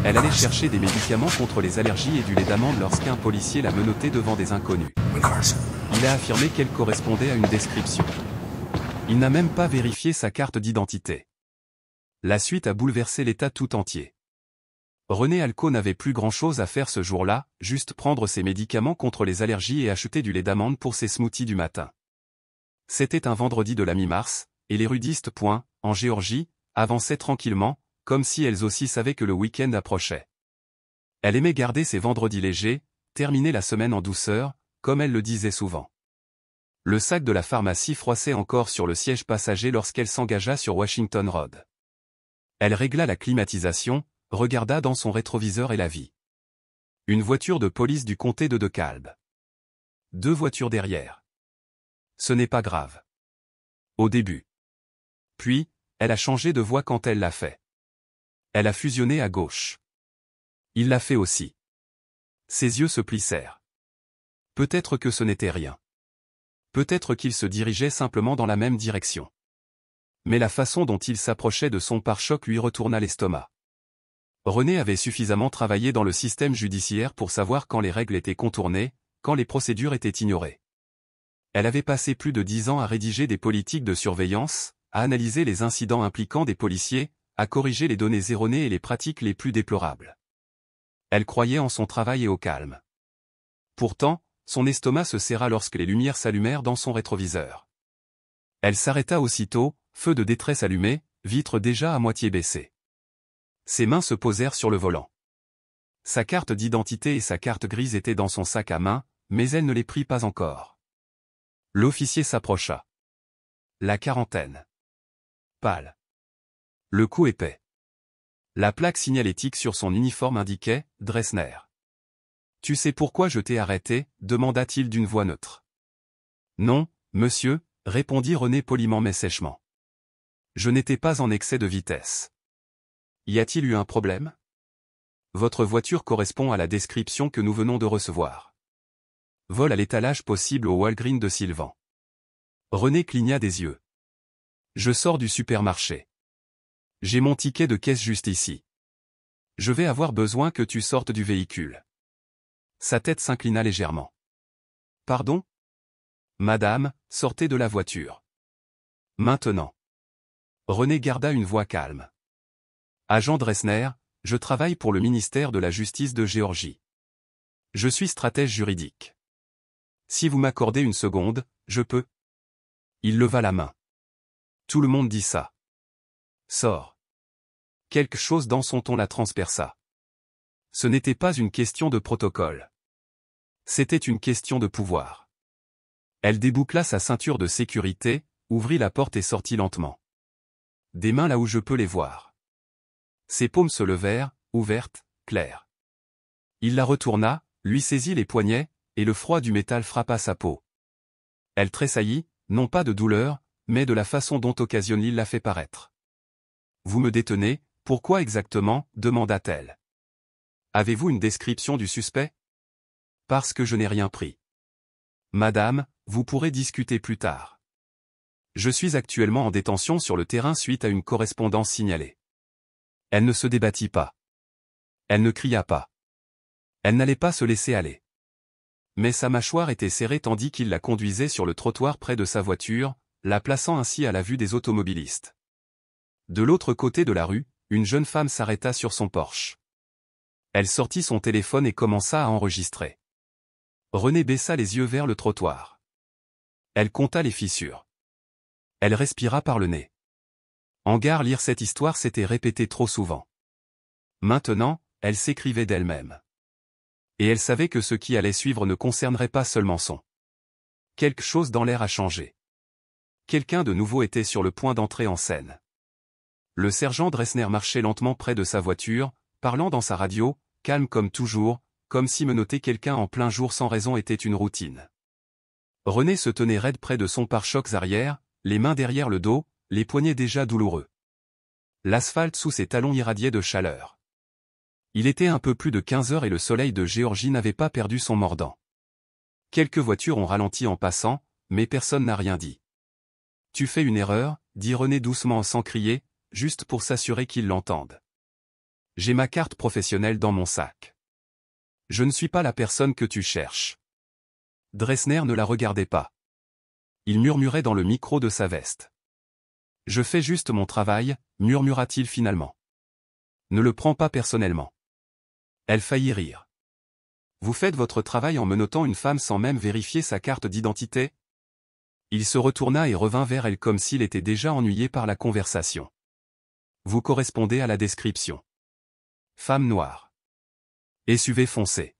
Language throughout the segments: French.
Elle allait chercher des médicaments contre les allergies et du lait d'amande lorsqu'un policier l'a menottée devant des inconnus. Il a affirmé qu'elle correspondait à une description. Il n'a même pas vérifié sa carte d'identité. La suite a bouleversé l'État tout entier. René Alco n'avait plus grand-chose à faire ce jour-là, juste prendre ses médicaments contre les allergies et acheter du lait d'amande pour ses smoothies du matin. C'était un vendredi de la mi-mars, et les rudistes en Géorgie, avançaient tranquillement, comme si elles aussi savaient que le week-end approchait. Elle aimait garder ses vendredis légers, terminer la semaine en douceur, comme elle le disait souvent. Le sac de la pharmacie froissait encore sur le siège passager lorsqu'elle s'engagea sur Washington Road. Elle régla la climatisation, regarda dans son rétroviseur et la vit. Une voiture de police du comté de DeKalb. 2 voitures derrière. Ce n'est pas grave. Au début. Puis, elle a changé de voie quand elle l'a fait. Elle a fusionné à gauche. Il l'a fait aussi. Ses yeux se plissèrent. Peut-être que ce n'était rien. Peut-être qu'il se dirigeait simplement dans la même direction. Mais la façon dont il s'approchait de son pare-choc lui retourna l'estomac. René avait suffisamment travaillé dans le système judiciaire pour savoir quand les règles étaient contournées, quand les procédures étaient ignorées. Elle avait passé plus de 10 ans à rédiger des politiques de surveillance, à analyser les incidents impliquant des policiers, à corriger les données erronées et les pratiques les plus déplorables. Elle croyait en son travail et au calme. Pourtant, son estomac se serra lorsque les lumières s'allumèrent dans son rétroviseur. Elle s'arrêta aussitôt, feu de détresse allumé, vitre déjà à moitié baissée. Ses mains se posèrent sur le volant. Sa carte d'identité et sa carte grise étaient dans son sac à main, mais elle ne les prit pas encore. L'officier s'approcha. La quarantaine. Pâle. Le cou épais. La plaque signalétique sur son uniforme indiquait « Dressner ». « Tu sais pourquoi je t'ai arrêté » demanda-t-il d'une voix neutre. « Non, monsieur » répondit René poliment mais sèchement. « Je n'étais pas en excès de vitesse. » Y a-t-il eu un problème? Votre voiture correspond à la description que nous venons de recevoir. Vol à l'étalage possible au Walgreen de Sylvan. René cligna des yeux. Je sors du supermarché. J'ai mon ticket de caisse juste ici. Je vais avoir besoin que tu sortes du véhicule. Sa tête s'inclina légèrement. Pardon? Madame, sortez de la voiture. Maintenant. René garda une voix calme. Agent Dressner, je travaille pour le ministère de la Justice de Géorgie. Je suis stratège juridique. Si vous m'accordez une seconde, je peux. Il leva la main. Tout le monde dit ça. Sors. Quelque chose dans son ton la transperça. Ce n'était pas une question de protocole. C'était une question de pouvoir. Elle déboucla sa ceinture de sécurité, ouvrit la porte et sortit lentement. Des mains là où je peux les voir. Ses paumes se levèrent, ouvertes, claires. Il la retourna, lui saisit les poignets, et le froid du métal frappa sa peau. Elle tressaillit, non pas de douleur, mais de la façon dont Occasionil l'a fait paraître. « Vous me détenez, pourquoi exactement » demanda-t-elle. « Avez-vous une description du suspect » ? « Parce que je n'ai rien pris. »« Madame, vous pourrez discuter plus tard. Je suis actuellement en détention sur le terrain suite à une correspondance signalée. » Elle ne se débattit pas. Elle ne cria pas. Elle n'allait pas se laisser aller. Mais sa mâchoire était serrée tandis qu'il la conduisait sur le trottoir près de sa voiture, la plaçant ainsi à la vue des automobilistes. De l'autre côté de la rue, une jeune femme s'arrêta sur son porche. Elle sortit son téléphone et commença à enregistrer. René baissa les yeux vers le trottoir. Elle compta les fissures. Elle respira par le nez. En gare, lire cette histoire s'était répété trop souvent. Maintenant, elle s'écrivait d'elle-même. Et elle savait que ce qui allait suivre ne concernerait pas seulement son. Quelque chose dans l'air a changé. Quelqu'un de nouveau était sur le point d'entrer en scène. Le sergent Dressner marchait lentement près de sa voiture, parlant dans sa radio, calme comme toujours, comme si menotter quelqu'un en plein jour sans raison était une routine. René se tenait raide près de son pare-chocs arrière, les mains derrière le dos, les poignets déjà douloureux. L'asphalte sous ses talons irradiait de chaleur. Il était un peu plus de 15 heures et le soleil de Géorgie n'avait pas perdu son mordant. Quelques voitures ont ralenti en passant, mais personne n'a rien dit. « Tu fais une erreur » dit René doucement sans crier, juste pour s'assurer qu'ils l'entendent. J'ai ma carte professionnelle dans mon sac. Je ne suis pas la personne que tu cherches. Dressner ne la regardait pas. Il murmurait dans le micro de sa veste. Je fais juste mon travail, murmura-t-il finalement. Ne le prends pas personnellement. Elle faillit rire. Vous faites votre travail en menottant une femme sans même vérifier sa carte d'identité? Il se retourna et revint vers elle comme s'il était déjà ennuyé par la conversation. Vous correspondez à la description. Femme noire. SUV foncé.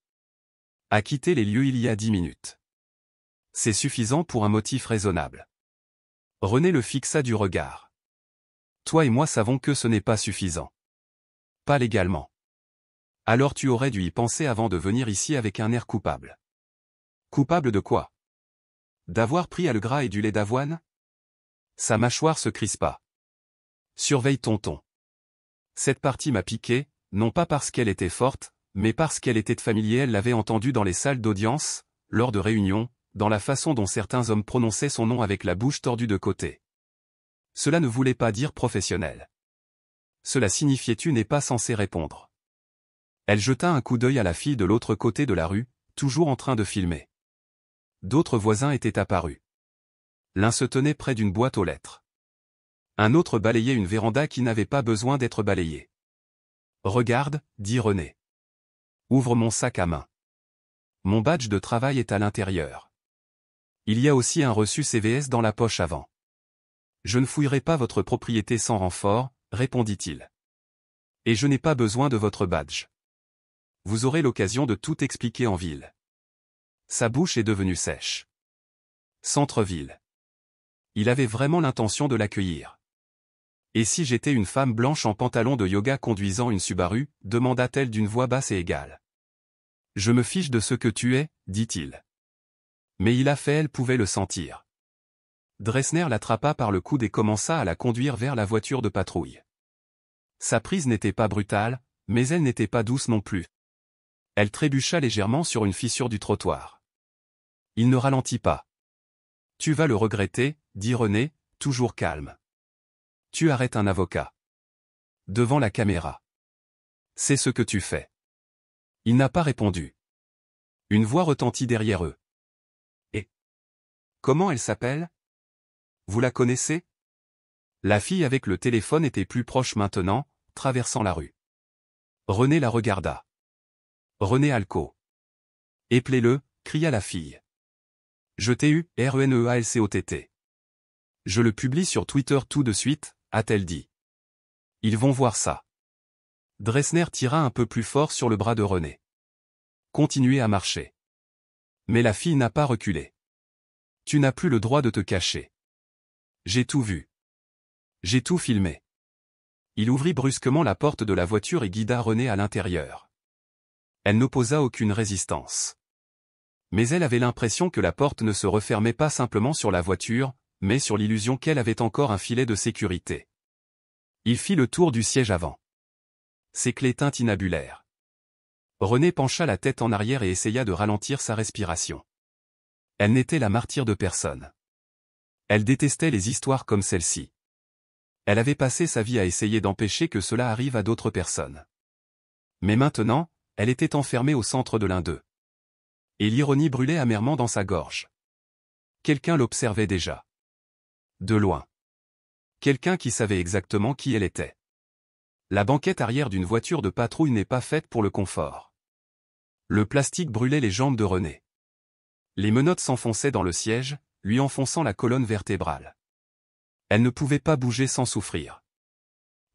A quitté les lieux il y a 10 minutes. C'est suffisant pour un motif raisonnable. René le fixa du regard. Toi et moi savons que ce n'est pas suffisant. Pas légalement. Alors tu aurais dû y penser avant de venir ici avec un air coupable. Coupable de quoi? D'avoir pris le gras et du lait d'avoine? Sa mâchoire se crispa. Surveille ton ton. Cette partie m'a piqué, non pas parce qu'elle était forte, mais parce qu'elle était familière. Elle l'avait entendue dans les salles d'audience, lors de réunions, dans la façon dont certains hommes prononçaient son nom avec la bouche tordue de côté. Cela ne voulait pas dire professionnel. Cela signifiait tu n'es pas censé répondre. Elle jeta un coup d'œil à la fille de l'autre côté de la rue, toujours en train de filmer. D'autres voisins étaient apparus. L'un se tenait près d'une boîte aux lettres. Un autre balayait une véranda qui n'avait pas besoin d'être balayée. Regarde, dit René. Ouvre mon sac à main. Mon badge de travail est à l'intérieur. Il y a aussi un reçu CVS dans la poche avant. Je ne fouillerai pas votre propriété sans renfort, répondit-il. Et je n'ai pas besoin de votre badge. Vous aurez l'occasion de tout expliquer en ville. Sa bouche est devenue sèche. Centre-ville. Il avait vraiment l'intention de l'accueillir. Et si j'étais une femme blanche en pantalon de yoga conduisant une Subaru, demanda-t-elle d'une voix basse et égale. Je me fiche de ce que tu es, dit-il. Mais il a fait, elle pouvait le sentir. Dressner l'attrapa par le coude et commença à la conduire vers la voiture de patrouille. Sa prise n'était pas brutale, mais elle n'était pas douce non plus. Elle trébucha légèrement sur une fissure du trottoir. Il ne ralentit pas. Tu vas le regretter, dit René, toujours calme. Tu arrêtes un avocat. Devant la caméra. C'est ce que tu fais. Il n'a pas répondu. Une voix retentit derrière eux. Et comment elle s'appelle? Vous la connaissez? La fille avec le téléphone était plus proche maintenant, traversant la rue. René la regarda. René Alco. Épelez-le, cria la fille. Je t'ai eu, RENEALCOTT. Je le publie sur Twitter tout de suite, a-t-elle dit. Ils vont voir ça. Dressner tira un peu plus fort sur le bras de René. Continuez à marcher. Mais la fille n'a pas reculé. Tu n'as plus le droit de te cacher. J'ai tout vu. J'ai tout filmé. Il ouvrit brusquement la porte de la voiture et guida René à l'intérieur. Elle n'opposa aucune résistance. Mais elle avait l'impression que la porte ne se refermait pas simplement sur la voiture, mais sur l'illusion qu'elle avait encore un filet de sécurité. Il fit le tour du siège avant. Ses clés tintinabulèrent. René pencha la tête en arrière et essaya de ralentir sa respiration. Elle n'était la martyre de personne. Elle détestait les histoires comme celle-ci. Elle avait passé sa vie à essayer d'empêcher que cela arrive à d'autres personnes. Mais maintenant, elle était enfermée au centre de l'un d'eux. Et l'ironie brûlait amèrement dans sa gorge. Quelqu'un l'observait déjà. De loin. Quelqu'un qui savait exactement qui elle était. La banquette arrière d'une voiture de patrouille n'est pas faite pour le confort. Le plastique brûlait les jambes de René. Les menottes s'enfonçaient dans le siège, lui enfonçant la colonne vertébrale. Elle ne pouvait pas bouger sans souffrir.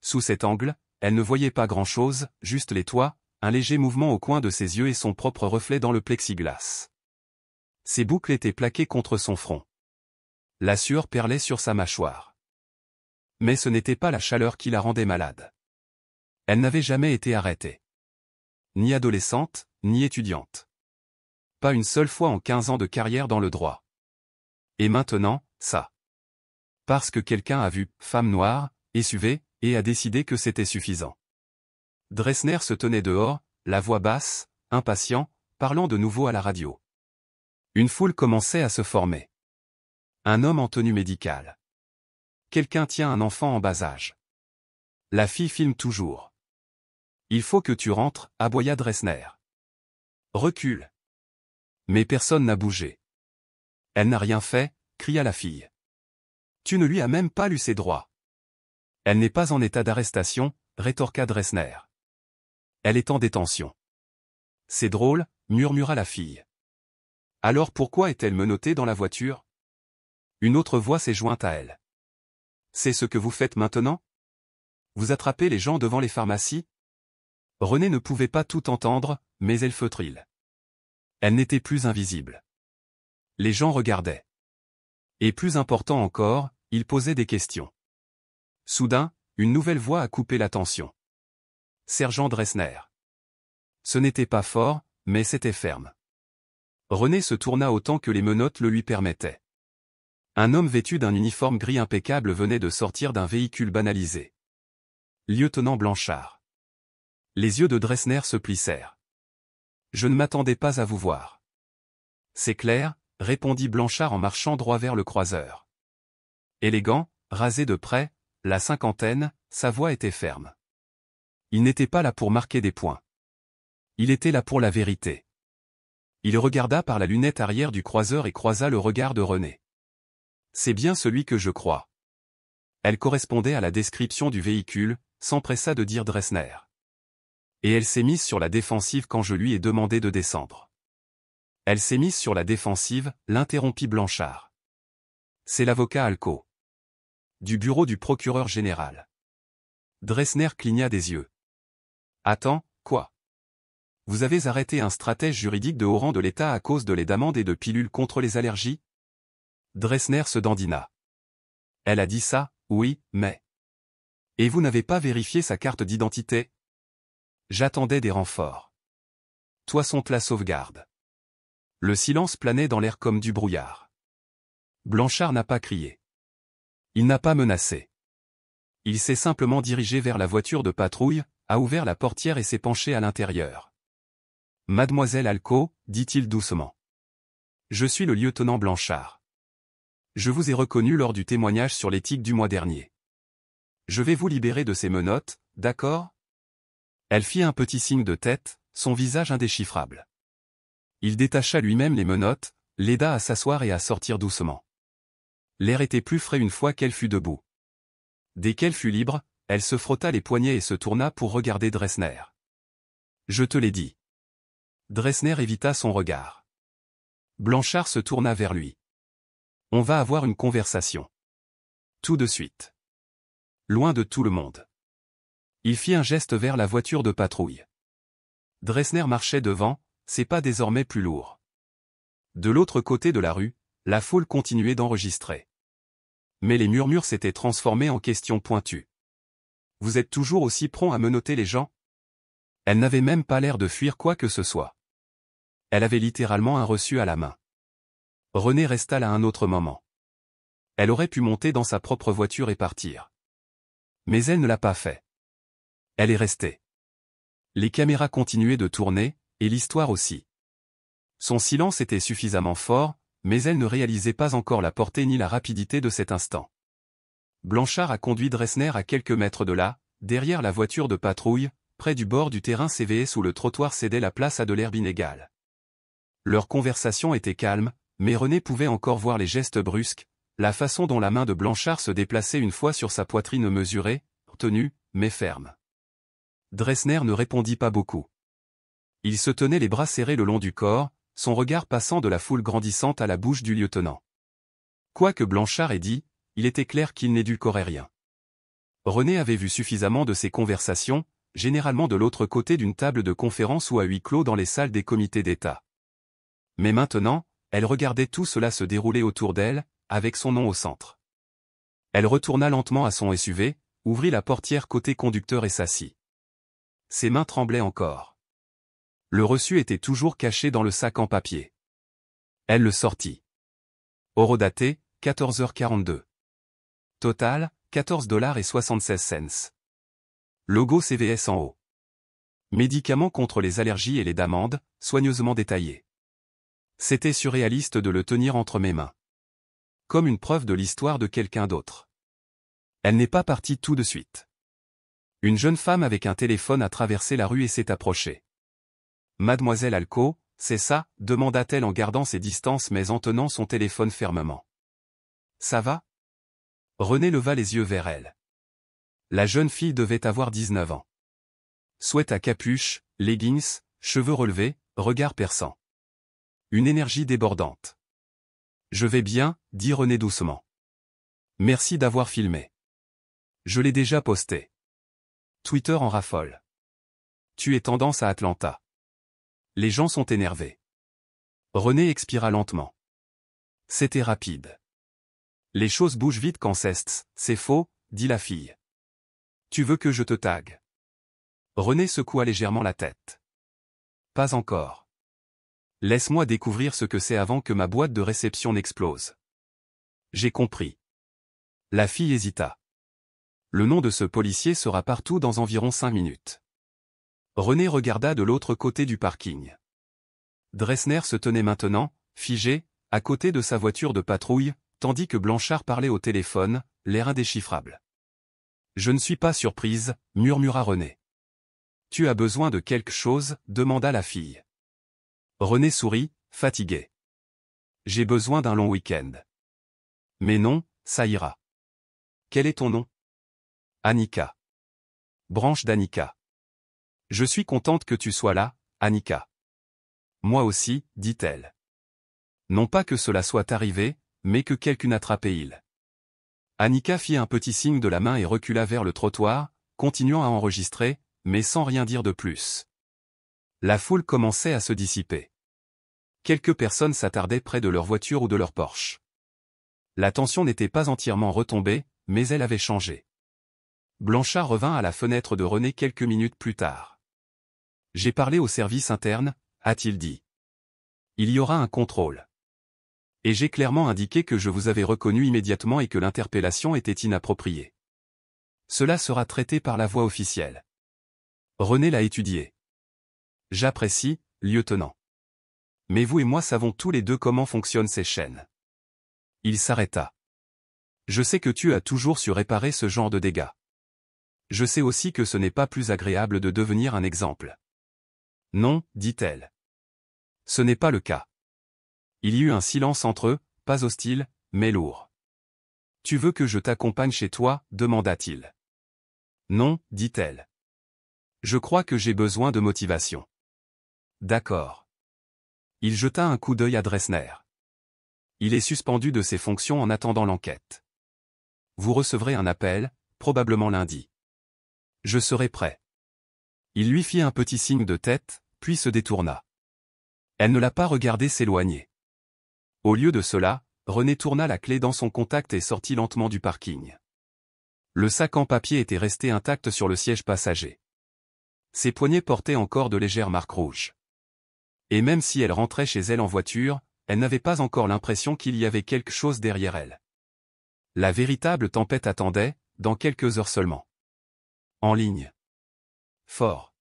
Sous cet angle, elle ne voyait pas grand-chose, juste les toits, un léger mouvement au coin de ses yeux et son propre reflet dans le plexiglas. Ses boucles étaient plaquées contre son front. La sueur perlait sur sa mâchoire. Mais ce n'était pas la chaleur qui la rendait malade. Elle n'avait jamais été arrêtée. Ni adolescente, ni étudiante. Pas une seule fois en 15 ans de carrière dans le droit. Et maintenant, ça. Parce que quelqu'un a vu « femme noire », SUV, et a décidé que c'était suffisant. Dressner se tenait dehors, la voix basse, impatient, parlant de nouveau à la radio. Une foule commençait à se former. Un homme en tenue médicale. Quelqu'un tient un enfant en bas âge. La fille filme toujours. Il faut que tu rentres, aboya Dressner. Recule. Mais personne n'a bougé. Elle n'a rien fait, cria la fille. Tu ne lui as même pas lu ses droits. Elle n'est pas en état d'arrestation, rétorqua Dressner. Elle est en détention. C'est drôle, murmura la fille. Alors pourquoi est-elle menottée dans la voiture? Une autre voix s'est jointe à elle. C'est ce que vous faites maintenant? Vous attrapez les gens devant les pharmacies? René ne pouvait pas tout entendre, mais elle feutrille. Elle n'était plus invisible. Les gens regardaient. Et plus important encore, ils posaient des questions. Soudain, une nouvelle voix a coupé l'attention. Sergent Dressner. Ce n'était pas fort, mais c'était ferme. René se tourna autant que les menottes le lui permettaient. Un homme vêtu d'un uniforme gris impeccable venait de sortir d'un véhicule banalisé. Lieutenant Blanchard. Les yeux de Dressner se plissèrent. Je ne m'attendais pas à vous voir. C'est clair, répondit Blanchard en marchant droit vers le croiseur. Élégant, rasé de près, la cinquantaine, sa voix était ferme. Il n'était pas là pour marquer des points. Il était là pour la vérité. Il regarda par la lunette arrière du croiseur et croisa le regard de René. C'est bien celui que je crois. Elle correspondait à la description du véhicule, s'empressa de dire Dressner. Et elle s'est mise sur la défensive quand je lui ai demandé de descendre. Elle s'est mise sur la défensive, l'interrompit Blanchard. C'est l'avocat Alco. Du bureau du procureur général. Dressner cligna des yeux. Attends, quoi? Vous avez arrêté un stratège juridique de haut rang de l'État à cause de lait d'amande et de pilules contre les allergies? Dressner se dandina. Elle a dit ça, oui, mais... Et vous n'avez pas vérifié sa carte d'identité? J'attendais des renforts. Toi sont la sauvegarde. Le silence planait dans l'air comme du brouillard. Blanchard n'a pas crié. Il n'a pas menacé. Il s'est simplement dirigé vers la voiture de patrouille, a ouvert la portière et s'est penché à l'intérieur. Mademoiselle Alco, dit-il doucement. Je suis le lieutenant Blanchard. Je vous ai reconnu lors du témoignage sur l'éthique du mois dernier. Je vais vous libérer de ces menottes, d'accord? Elle fit un petit signe de tête, son visage indéchiffrable. Il détacha lui-même les menottes, l'aida à s'asseoir et à sortir doucement. L'air était plus frais une fois qu'elle fut debout. Dès qu'elle fut libre, elle se frotta les poignets et se tourna pour regarder Dressner. Je te l'ai dit. Dressner évita son regard. Blanchard se tourna vers lui. On va avoir une conversation. Tout de suite. Loin de tout le monde. Il fit un geste vers la voiture de patrouille. Dressner marchait devant, ses pas désormais plus lourds. De l'autre côté de la rue, la foule continuait d'enregistrer. Mais les murmures s'étaient transformés en questions pointues. Vous êtes toujours aussi prompt à menotter les gens? Elle n'avait même pas l'air de fuir quoi que ce soit. Elle avait littéralement un reçu à la main. René resta là un autre moment. Elle aurait pu monter dans sa propre voiture et partir. Mais elle ne l'a pas fait. Elle est restée. Les caméras continuaient de tourner, et l'histoire aussi. Son silence était suffisamment fort, mais elle ne réalisait pas encore la portée ni la rapidité de cet instant. Blanchard a conduit Dressner à quelques mètres de là, derrière la voiture de patrouille, près du bord du terrain CVS où le trottoir cédait la place à de l'herbe inégale. Leur conversation était calme, mais René pouvait encore voir les gestes brusques, la façon dont la main de Blanchard se déplaçait une fois sur sa poitrine mesurée, tenue, mais ferme. Dressner ne répondit pas beaucoup. Il se tenait les bras serrés le long du corps, son regard passant de la foule grandissante à la bouche du lieutenant. Quoi que Blanchard ait dit, il était clair qu'il n'édulcorait rien. René avait vu suffisamment de ces conversations, généralement de l'autre côté d'une table de conférence ou à huis clos dans les salles des comités d'État. Mais maintenant, elle regardait tout cela se dérouler autour d'elle, avec son nom au centre. Elle retourna lentement à son SUV, ouvrit la portière côté conducteur et s'assit. Ses mains tremblaient encore. Le reçu était toujours caché dans le sac en papier. Elle le sortit. Horodaté, 14h42. Total, $14,76. Logo CVS en haut. Médicaments contre les allergies et les d'amandes, soigneusement détaillés. C'était surréaliste de le tenir entre mes mains. Comme une preuve de l'histoire de quelqu'un d'autre. Elle n'est pas partie tout de suite. Une jeune femme avec un téléphone a traversé la rue et s'est approchée. Mademoiselle Alco, c'est ça, demanda-t-elle en gardant ses distances mais en tenant son téléphone fermement. Ça va? René leva les yeux vers elle. La jeune fille devait avoir 19 ans. Sweat à capuche, leggings, cheveux relevés, regard perçant. Une énergie débordante. Je vais bien, dit René doucement. Merci d'avoir filmé. Je l'ai déjà posté. Twitter en raffole. Tu es tendance à Atlanta. Les gens sont énervés. René expira lentement. C'était rapide. Les choses bougent vite quand c'est faux, dit la fille. Tu veux que je te tague? René secoua légèrement la tête. Pas encore. Laisse-moi découvrir ce que c'est avant que ma boîte de réception n'explose. J'ai compris. La fille hésita. Le nom de ce policier sera partout dans environ 5 minutes. René regarda de l'autre côté du parking. Dressner se tenait maintenant, figé, à côté de sa voiture de patrouille, tandis que Blanchard parlait au téléphone, l'air indéchiffrable. Je ne suis pas surprise, murmura René. Tu as besoin de quelque chose, demanda la fille. René sourit, fatigué. J'ai besoin d'un long week-end. Mais non, ça ira. Quel est ton nom? Annika. Branche d'Annika. Je suis contente que tu sois là, Annika. Moi aussi, dit-elle. Non pas que cela soit arrivé, mais que quelqu'un attrapé il. Annika fit un petit signe de la main et recula vers le trottoir, continuant à enregistrer, mais sans rien dire de plus. La foule commençait à se dissiper. Quelques personnes s'attardaient près de leur voiture ou de leur Porsche. La tension n'était pas entièrement retombée, mais elle avait changé. Blanchard revint à la fenêtre de René quelques minutes plus tard. J'ai parlé au service interne, a-t-il dit. Il y aura un contrôle. Et j'ai clairement indiqué que je vous avais reconnu immédiatement et que l'interpellation était inappropriée. Cela sera traité par la voie officielle. René l'a étudié. J'apprécie, lieutenant. Mais vous et moi savons tous les deux comment fonctionnent ces chaînes. Il s'arrêta. Je sais que tu as toujours su réparer ce genre de dégâts. Je sais aussi que ce n'est pas plus agréable de devenir un exemple. Non, dit-elle. Ce n'est pas le cas. Il y eut un silence entre eux, pas hostile, mais lourd. Tu veux que je t'accompagne chez toi, demanda-t-il. Non, dit-elle. Je crois que j'ai besoin de motivation. D'accord. Il jeta un coup d'œil à Dressner. Il est suspendu de ses fonctions en attendant l'enquête. Vous recevrez un appel, probablement lundi. Je serai prêt. Il lui fit un petit signe de tête, puis se détourna. Elle ne l'a pas regardé s'éloigner. Au lieu de cela, René tourna la clé dans son contact et sortit lentement du parking. Le sac en papier était resté intact sur le siège passager. Ses poignets portaient encore de légères marques rouges. Et même si elle rentrait chez elle en voiture, elle n'avait pas encore l'impression qu'il y avait quelque chose derrière elle. La véritable tempête attendait, dans quelques heures seulement. En ligne. Fort.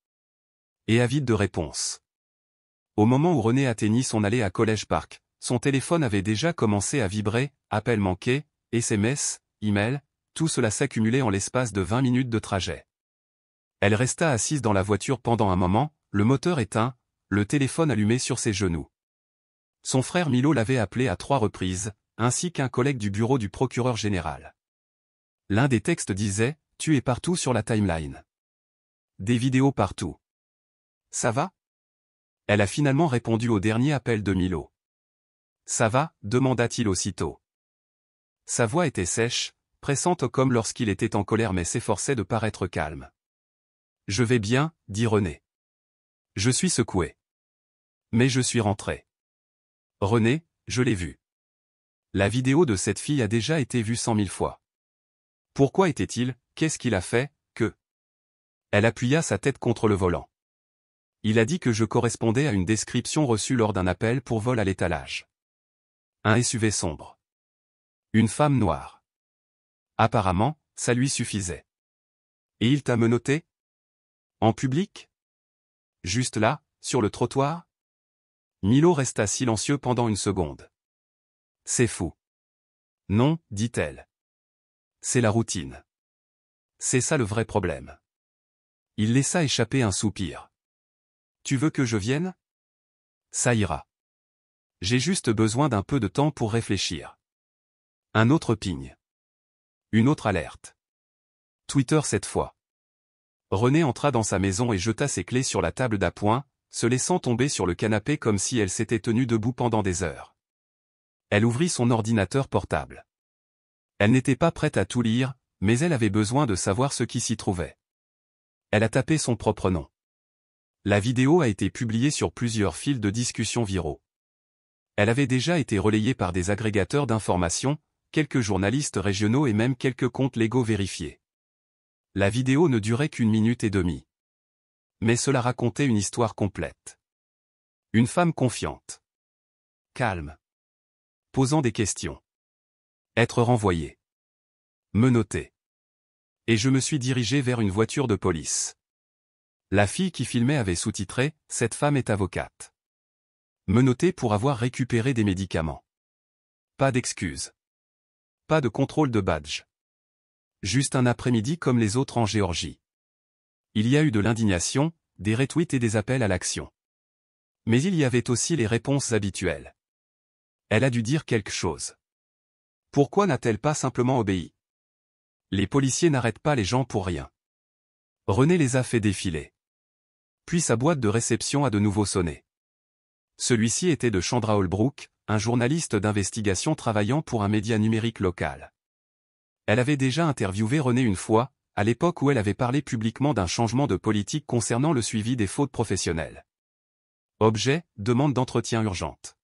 Et avide de réponses. Au moment où René atteignit son allée à College Park, son téléphone avait déjà commencé à vibrer, appels manqués, SMS, email, tout cela s'accumulait en l'espace de 20 minutes de trajet. Elle resta assise dans la voiture pendant un moment, le moteur éteint, le téléphone allumé sur ses genoux. Son frère Milo l'avait appelé à 3 reprises, ainsi qu'un collègue du bureau du procureur général. L'un des textes disait « Tu es partout sur la timeline. » Des vidéos partout. Ça va? Elle a finalement répondu au dernier appel de Milo. Ça va? Demanda-t-il aussitôt. Sa voix était sèche, pressante comme lorsqu'il était en colère mais s'efforçait de paraître calme. Je vais bien, dit René. Je suis secoué. Mais je suis rentré. René, je l'ai vu. La vidéo de cette fille a déjà été vue 100 000 fois. Pourquoi était-il, qu'est-ce qu'il a fait, que? Elle appuya sa tête contre le volant. Il a dit que je correspondais à une description reçue lors d'un appel pour vol à l'étalage. Un SUV sombre. Une femme noire. Apparemment, ça lui suffisait. Et il t'a menotté? En public? Juste là, sur le trottoir? Milo resta silencieux pendant une seconde. C'est fou. Non, dit-elle. C'est la routine. C'est ça le vrai problème. Il laissa échapper un soupir. Tu veux que je vienne? Ça ira. J'ai juste besoin d'un peu de temps pour réfléchir. Un autre ping. Une autre alerte. Twitter cette fois. René entra dans sa maison et jeta ses clés sur la table d'appoint, se laissant tomber sur le canapé comme si elle s'était tenue debout pendant des heures. Elle ouvrit son ordinateur portable. Elle n'était pas prête à tout lire, mais elle avait besoin de savoir ce qui s'y trouvait. Elle a tapé son propre nom. La vidéo a été publiée sur plusieurs fils de discussion viraux. Elle avait déjà été relayée par des agrégateurs d'informations, quelques journalistes régionaux et même quelques comptes légaux vérifiés. La vidéo ne durait qu'1 minute et demie. Mais cela racontait une histoire complète. Une femme confiante. Calme. Posant des questions. Être renvoyée. Menottée. Et je me suis dirigé vers une voiture de police. La fille qui filmait avait sous-titré « Cette femme est avocate ». Menottée pour avoir récupéré des médicaments. Pas d'excuses. Pas de contrôle de badge. Juste un après-midi comme les autres en Géorgie. Il y a eu de l'indignation, des retweets et des appels à l'action. Mais il y avait aussi les réponses habituelles. Elle a dû dire quelque chose. Pourquoi n'a-t-elle pas simplement obéi? Les policiers n'arrêtent pas les gens pour rien. René les a fait défiler. Puis sa boîte de réception a de nouveau sonné. Celui-ci était de Chandra Holbrook, un journaliste d'investigation travaillant pour un média numérique local. Elle avait déjà interviewé René une fois, à l'époque où elle avait parlé publiquement d'un changement de politique concernant le suivi des fautes professionnelles. Objet, demande d'entretien urgente.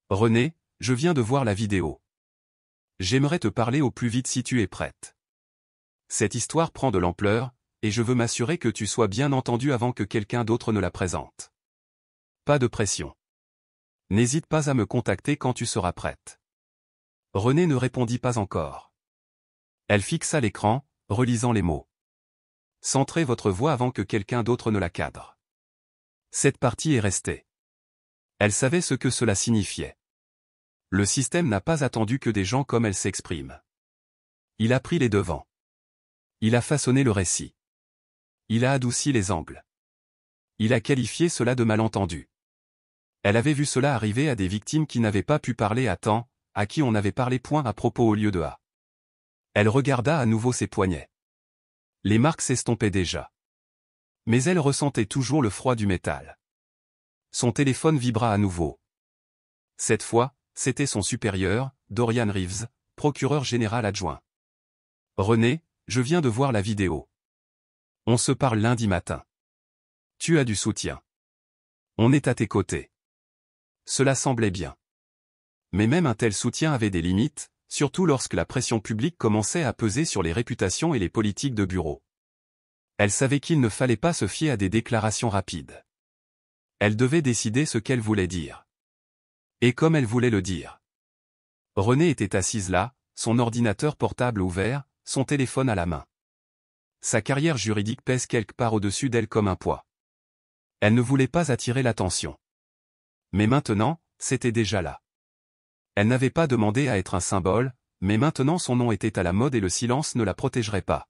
René, je viens de voir la vidéo. J'aimerais te parler au plus vite si tu es prête. Cette histoire prend de l'ampleur, et je veux m'assurer que tu sois bien entendu avant que quelqu'un d'autre ne la présente. Pas de pression. N'hésite pas à me contacter quand tu seras prête. René ne répondit pas encore. Elle fixa l'écran, relisant les mots. Centrez votre voix avant que quelqu'un d'autre ne la cadre. Cette partie est restée. Elle savait ce que cela signifiait. Le système n'a pas attendu que des gens comme elle s'expriment. Il a pris les devants. Il a façonné le récit. Il a adouci les angles. Il a qualifié cela de malentendu. Elle avait vu cela arriver à des victimes qui n'avaient pas pu parler à temps, à qui on avait parlé point à propos au lieu de à. Elle regarda à nouveau ses poignets. Les marques s'estompaient déjà. Mais elle ressentait toujours le froid du métal. Son téléphone vibra à nouveau. Cette fois, c'était son supérieur, Dorian Reeves, procureur général adjoint. René, je viens de voir la vidéo. On se parle lundi matin. Tu as du soutien. On est à tes côtés. Cela semblait bien. Mais même un tel soutien avait des limites, surtout lorsque la pression publique commençait à peser sur les réputations et les politiques de bureau. Elle savait qu'il ne fallait pas se fier à des déclarations rapides. Elle devait décider ce qu'elle voulait dire. Et comme elle voulait le dire. René était assise là, son ordinateur portable ouvert, son téléphone à la main. Sa carrière juridique pèse quelque part au-dessus d'elle comme un poids. Elle ne voulait pas attirer l'attention. Mais maintenant, c'était déjà là. Elle n'avait pas demandé à être un symbole, mais maintenant son nom était à la mode et le silence ne la protégerait pas.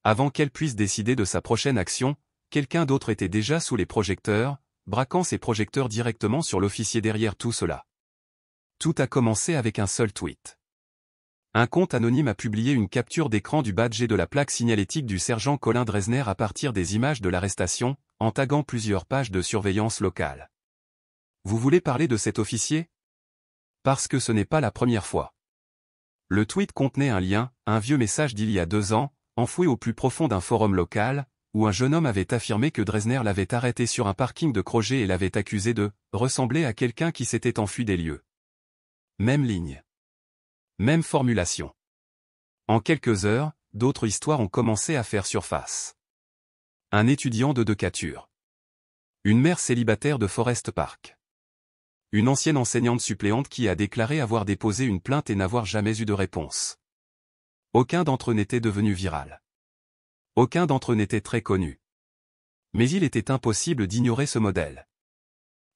Avant qu'elle puisse décider de sa prochaine action, quelqu'un d'autre était déjà sous les projecteurs, braquant ses projecteurs directement sur l'officier derrière tout cela. Tout a commencé avec un seul tweet. Un compte anonyme a publié une capture d'écran du badge et de la plaque signalétique du sergent Colin Dresner à partir des images de l'arrestation, en taguant plusieurs pages de surveillance locale. Vous voulez parler de cet officier? Parce que ce n'est pas la première fois. Le tweet contenait un lien, un vieux message d'il y a 2 ans, enfoui au plus profond d'un forum local, où un jeune homme avait affirmé que Dresner l'avait arrêté sur un parking de Crozet et l'avait accusé de ressembler à quelqu'un qui s'était enfui des lieux. Même ligne. Même formulation. En quelques heures, d'autres histoires ont commencé à faire surface. Un étudiant de Decatur. Une mère célibataire de Forest Park. Une ancienne enseignante suppléante qui a déclaré avoir déposé une plainte et n'avoir jamais eu de réponse. Aucun d'entre eux n'était devenu viral. Aucun d'entre eux n'était très connu. Mais il était impossible d'ignorer ce modèle.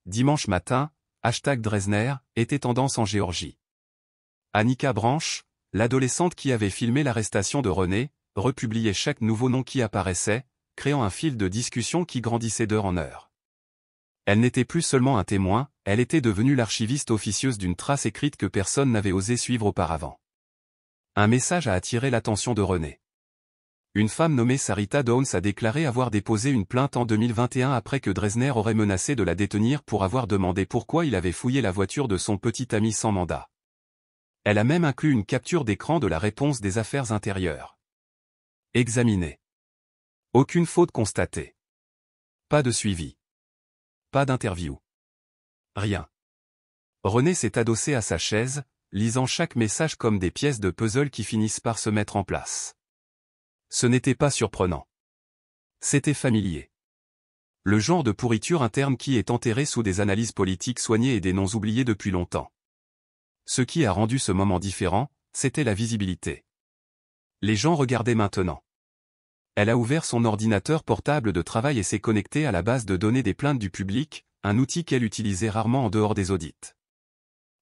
Dimanche matin, #Dresner était tendance en Géorgie. Annika Branch, l'adolescente qui avait filmé l'arrestation de René, republiait chaque nouveau nom qui apparaissait, créant un fil de discussion qui grandissait d'heure en heure. Elle n'était plus seulement un témoin, elle était devenue l'archiviste officieuse d'une trace écrite que personne n'avait osé suivre auparavant. Un message a attiré l'attention de René. Une femme nommée Sarita Downs a déclaré avoir déposé une plainte en 2021 après que Dresner aurait menacé de la détenir pour avoir demandé pourquoi il avait fouillé la voiture de son petit ami sans mandat. Elle a même inclus une capture d'écran de la réponse des affaires intérieures. Examinée. Aucune faute constatée. Pas de suivi. Pas d'interview. Rien. René s'est adossé à sa chaise, lisant chaque message comme des pièces de puzzle qui finissent par se mettre en place. Ce n'était pas surprenant. C'était familier. Le genre de pourriture interne qui est enterré sous des analyses politiques soignées et des noms oubliés depuis longtemps. Ce qui a rendu ce moment différent, c'était la visibilité. Les gens regardaient maintenant. Elle a ouvert son ordinateur portable de travail et s'est connectée à la base de données des plaintes du public, un outil qu'elle utilisait rarement en dehors des audits.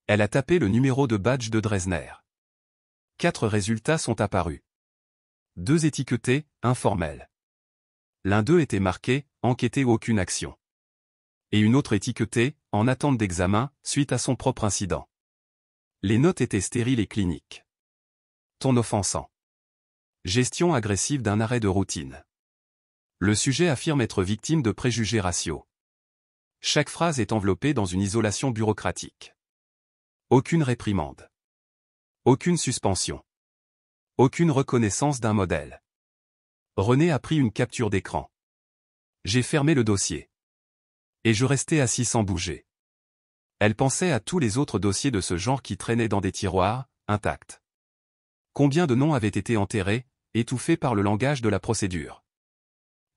Elle a tapé le numéro de badge de Dresner. 4 résultats sont apparus. 2 étiquetés, informels. L'un d'eux était marqué « Enquêté ou aucune action ». Et une autre étiquetée « En attente d'examen, suite à son propre incident ». Les notes étaient stériles et cliniques. Ton offensant. Gestion agressive d'un arrêt de routine. Le sujet affirme être victime de préjugés raciaux. Chaque phrase est enveloppée dans une isolation bureaucratique. Aucune réprimande. Aucune suspension. Aucune reconnaissance d'un modèle. René a pris une capture d'écran. J'ai fermé le dossier. Et je restais assis sans bouger. Elle pensait à tous les autres dossiers de ce genre qui traînaient dans des tiroirs, intacts. Combien de noms avaient été enterrés, étouffés par le langage de la procédure.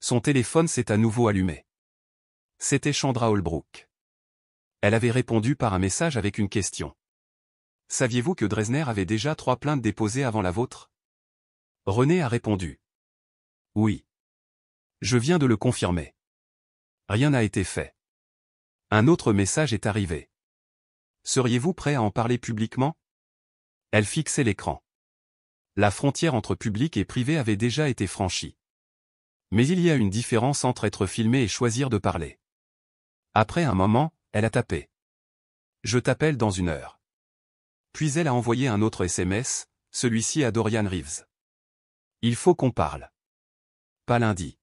Son téléphone s'est à nouveau allumé. C'était Chandra Holbrook. Elle avait répondu par un message avec une question. Saviez-vous que Dresner avait déjà 3 plaintes déposées avant la vôtre? René a répondu. Oui. Je viens de le confirmer. Rien n'a été fait. Un autre message est arrivé. Seriez-vous prêt à en parler publiquement? Elle fixait l'écran. La frontière entre public et privé avait déjà été franchie. Mais il y a une différence entre être filmé et choisir de parler. Après un moment, elle a tapé. Je t'appelle dans 1 heure. Puis elle a envoyé un autre SMS, celui-ci à Dorian Reeves. Il faut qu'on parle. Pas lundi.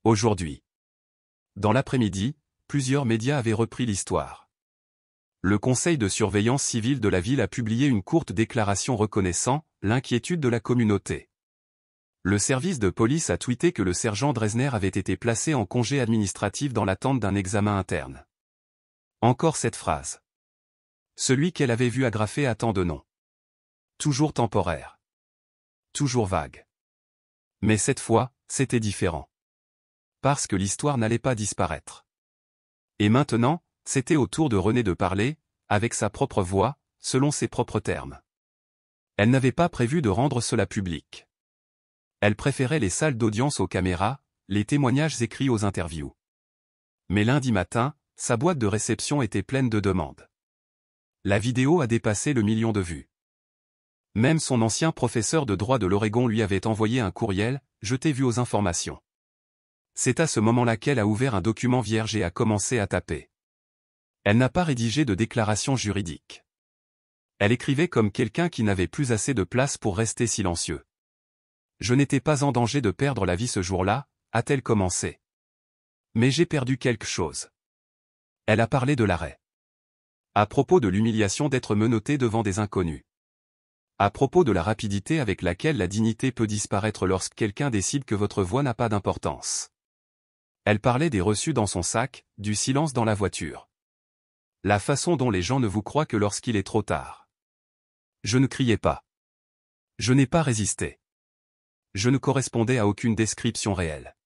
Aujourd'hui. Dans l'après-midi, plusieurs médias avaient repris l'histoire. Le conseil de surveillance civile de la ville a publié une courte déclaration reconnaissant l'inquiétude de la communauté. Le service de police a tweeté que le sergent Dresner avait été placé en congé administratif dans l'attente d'un examen interne. Encore cette phrase. Celui qu'elle avait vu agrafé à tant de noms. Toujours temporaire. Toujours vague. Mais cette fois, c'était différent. Parce que l'histoire n'allait pas disparaître. Et maintenant, c'était au tour de René de parler, avec sa propre voix, selon ses propres termes. Elle n'avait pas prévu de rendre cela public. Elle préférait les salles d'audience aux caméras, les témoignages écrits aux interviews. Mais lundi matin, sa boîte de réception était pleine de demandes. La vidéo a dépassé le 1 million de vues. Même son ancien professeur de droit de l'Oregon lui avait envoyé un courriel, « Je t'ai vu aux informations ». C'est à ce moment-là qu'elle a ouvert un document vierge et a commencé à taper. Elle n'a pas rédigé de déclaration juridique. Elle écrivait comme quelqu'un qui n'avait plus assez de place pour rester silencieux. Je n'étais pas en danger de perdre la vie ce jour-là, a-t-elle commencé. Mais j'ai perdu quelque chose. Elle a parlé de l'arrêt. À propos de l'humiliation d'être menotté devant des inconnus. À propos de la rapidité avec laquelle la dignité peut disparaître lorsque quelqu'un décide que votre voix n'a pas d'importance. Elle parlait des reçus dans son sac, du silence dans la voiture. La façon dont les gens ne vous croient que lorsqu'il est trop tard. Je ne criais pas. Je n'ai pas résisté. Je ne correspondais à aucune description réelle.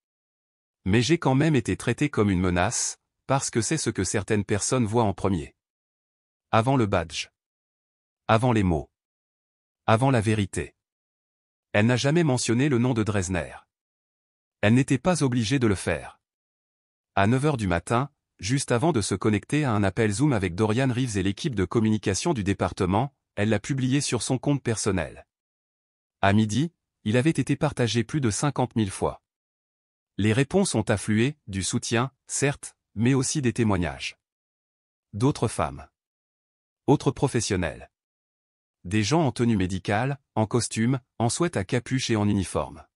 Mais j'ai quand même été traité comme une menace, parce que c'est ce que certaines personnes voient en premier. Avant le badge. Avant les mots. Avant la vérité. Elle n'a jamais mentionné le nom de Dresner. Elle n'était pas obligée de le faire. À 9 h du matin, juste avant de se connecter à un appel Zoom avec Dorian Reeves et l'équipe de communication du département, elle l'a publié sur son compte personnel. À midi, il avait été partagé plus de 50 000 fois. Les réponses ont afflué, du soutien, certes, mais aussi des témoignages. D'autres femmes. Autres professionnels. Des gens en tenue médicale, en costume, en sweat à capuche et en uniforme.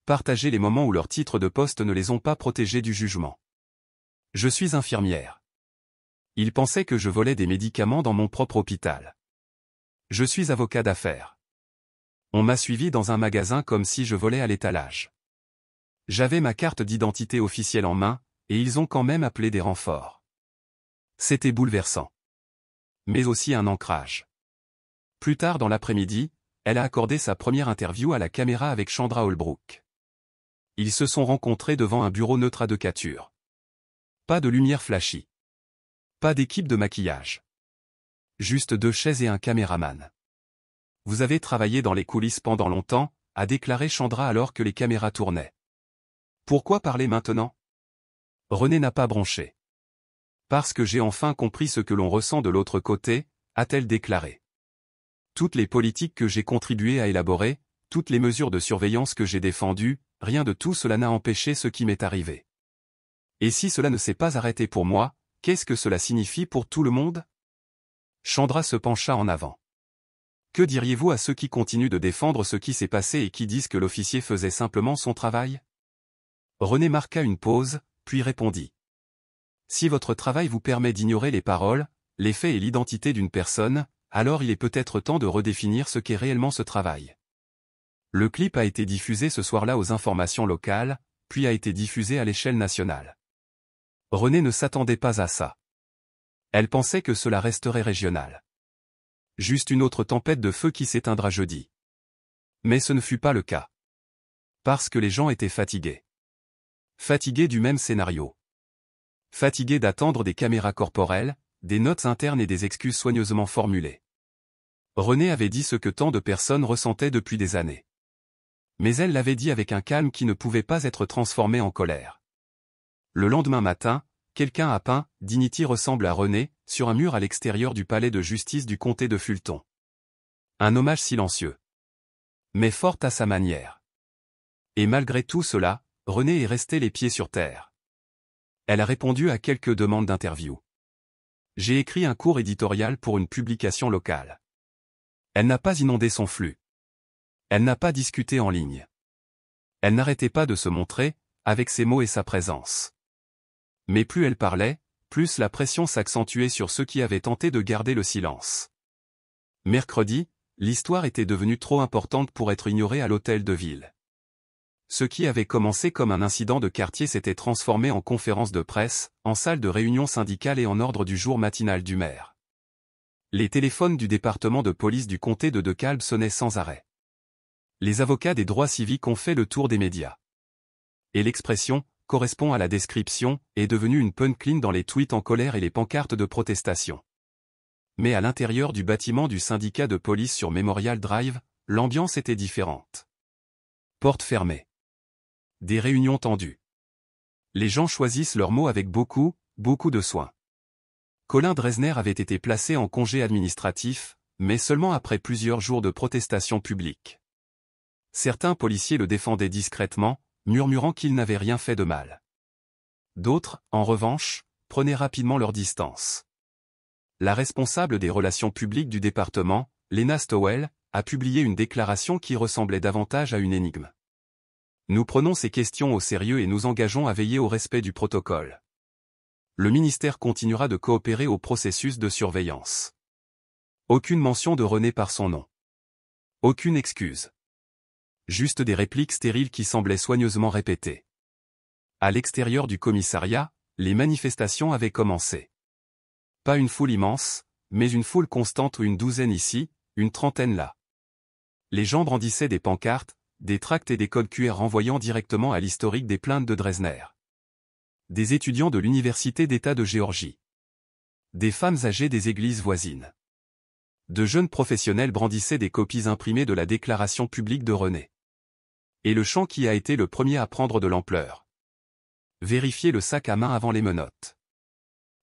Partager les moments où leurs titres de poste ne les ont pas protégés du jugement. Je suis infirmière. Ils pensaient que je volais des médicaments dans mon propre hôpital. Je suis avocat d'affaires. On m'a suivi dans un magasin comme si je volais à l'étalage. J'avais ma carte d'identité officielle en main, et ils ont quand même appelé des renforts. C'était bouleversant. Mais aussi un ancrage. Plus tard dans l'après-midi, elle a accordé sa première interview à la caméra avec Chandra Holbrook. Ils se sont rencontrés devant un bureau neutre à decature. Pas de lumière flashy. Pas d'équipe de maquillage. Juste 2 chaises et un caméraman. Vous avez travaillé dans les coulisses pendant longtemps, a déclaré Chandra alors que les caméras tournaient. Pourquoi parler maintenant? René n'a pas bronché. Parce que j'ai enfin compris ce que l'on ressent de l'autre côté, a-t-elle déclaré. Toutes les politiques que j'ai contribué à élaborer, toutes les mesures de surveillance que j'ai défendues, rien de tout cela n'a empêché ce qui m'est arrivé. Et si cela ne s'est pas arrêté pour moi, qu'est-ce que cela signifie pour tout le monde? Chandra se pencha en avant. Que diriez-vous à ceux qui continuent de défendre ce qui s'est passé et qui disent que l'officier faisait simplement son travail? René marqua une pause, puis répondit. Si votre travail vous permet d'ignorer les paroles, les faits et l'identité d'une personne, alors il est peut-être temps de redéfinir ce qu'est réellement ce travail. Le clip a été diffusé ce soir-là aux informations locales, puis a été diffusé à l'échelle nationale. René ne s'attendait pas à ça. Elle pensait que cela resterait régional. Juste une autre tempête de feu qui s'éteindra jeudi. Mais ce ne fut pas le cas. Parce que les gens étaient fatigués. Fatigués du même scénario. Fatigués d'attendre des caméras corporelles, des notes internes et des excuses soigneusement formulées. René avait dit ce que tant de personnes ressentaient depuis des années. Mais elle l'avait dit avec un calme qui ne pouvait pas être transformé en colère. Le lendemain matin, quelqu'un a peint « Dignity ressemble à René » sur un mur à l'extérieur du palais de justice du comté de Fulton. Un hommage silencieux. Mais fort à sa manière. Et malgré tout cela, René est resté les pieds sur terre. Elle a répondu à quelques demandes d'interview. J'ai écrit un court éditorial pour une publication locale. Elle n'a pas inondé son flux. Elle n'a pas discuté en ligne. Elle n'arrêtait pas de se montrer, avec ses mots et sa présence. Mais plus elle parlait, plus la pression s'accentuait sur ceux qui avaient tenté de garder le silence. Mercredi, l'histoire était devenue trop importante pour être ignorée à l'hôtel de ville. Ce qui avait commencé comme un incident de quartier s'était transformé en conférence de presse, en salle de réunion syndicale et en ordre du jour matinal du maire. Les téléphones du département de police du comté de DeKalb sonnaient sans arrêt. Les avocats des droits civiques ont fait le tour des médias. Et l'expression « correspond à la description » est devenue une punchline dans les tweets en colère et les pancartes de protestation. Mais à l'intérieur du bâtiment du syndicat de police sur Memorial Drive, l'ambiance était différente. Portes fermées. Des réunions tendues. Les gens choisissent leurs mots avec beaucoup de soin. Colin Dresner avait été placé en congé administratif, mais seulement après plusieurs jours de protestation publique. Certains policiers le défendaient discrètement, murmurant qu'il n'avait rien fait de mal. D'autres, en revanche, prenaient rapidement leur distance. La responsable des relations publiques du département, Lena Stowell, a publié une déclaration qui ressemblait davantage à une énigme. Nous prenons ces questions au sérieux et nous engageons à veiller au respect du protocole. Le ministère continuera de coopérer au processus de surveillance. Aucune mention de René par son nom. Aucune excuse. Juste des répliques stériles qui semblaient soigneusement répétées. À l'extérieur du commissariat, les manifestations avaient commencé. Pas une foule immense, mais une foule constante ou une douzaine ici, une trentaine là. Les gens brandissaient des pancartes, des tracts et des codes QR renvoyant directement à l'historique des plaintes de Dresner. Des étudiants de l'Université d'État de Géorgie. Des femmes âgées des églises voisines. De jeunes professionnels brandissaient des copies imprimées de la déclaration publique de René. Et le chant qui a été le premier à prendre de l'ampleur. Vérifier le sac à main avant les menottes.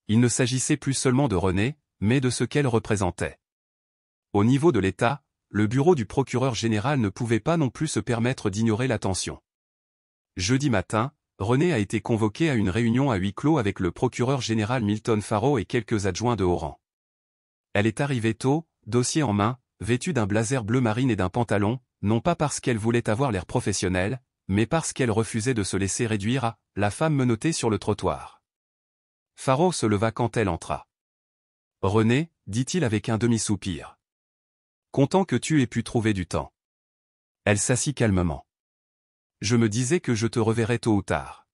Il ne s'agissait plus seulement de René, mais de ce qu'elle représentait. Au niveau de l'État, le bureau du procureur général ne pouvait pas non plus se permettre d'ignorer l'attention. Jeudi matin, René a été convoqué à une réunion à huis clos avec le procureur général Milton Farrow et quelques adjoints de haut rang. Elle est arrivée tôt, dossier en main, vêtue d'un blazer bleu marine et d'un pantalon, non pas parce qu'elle voulait avoir l'air professionnel, mais parce qu'elle refusait de se laisser réduire à « la femme menottée sur le trottoir ». Farrow se leva quand elle entra. « René, dit-il avec un demi-soupir. Content que tu aies pu trouver du temps. » Elle s'assit calmement. « Je me disais que je te reverrais tôt ou tard. »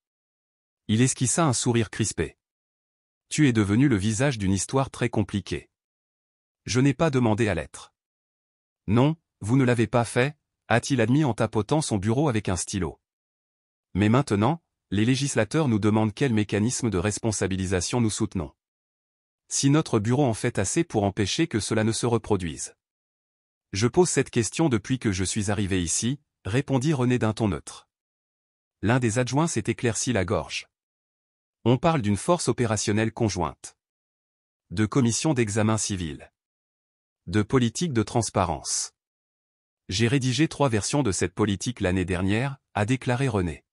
Il esquissa un sourire crispé. « Tu es devenu le visage d'une histoire très compliquée. Je n'ai pas demandé à l'être. » « Non, vous ne l'avez pas fait, » a-t-il admis en tapotant son bureau avec un stylo. « Mais maintenant, les législateurs nous demandent quel mécanisme de responsabilisation nous soutenons. Si notre bureau en fait assez pour empêcher que cela ne se reproduise. » « Je pose cette question depuis que je suis arrivé ici, » répondit René d'un ton neutre. L'un des adjoints s'est éclairci la gorge. « On parle d'une force opérationnelle conjointe. De commission d'examen civil. De politique de transparence. J'ai rédigé 3 versions de cette politique l'année dernière, » a déclaré René.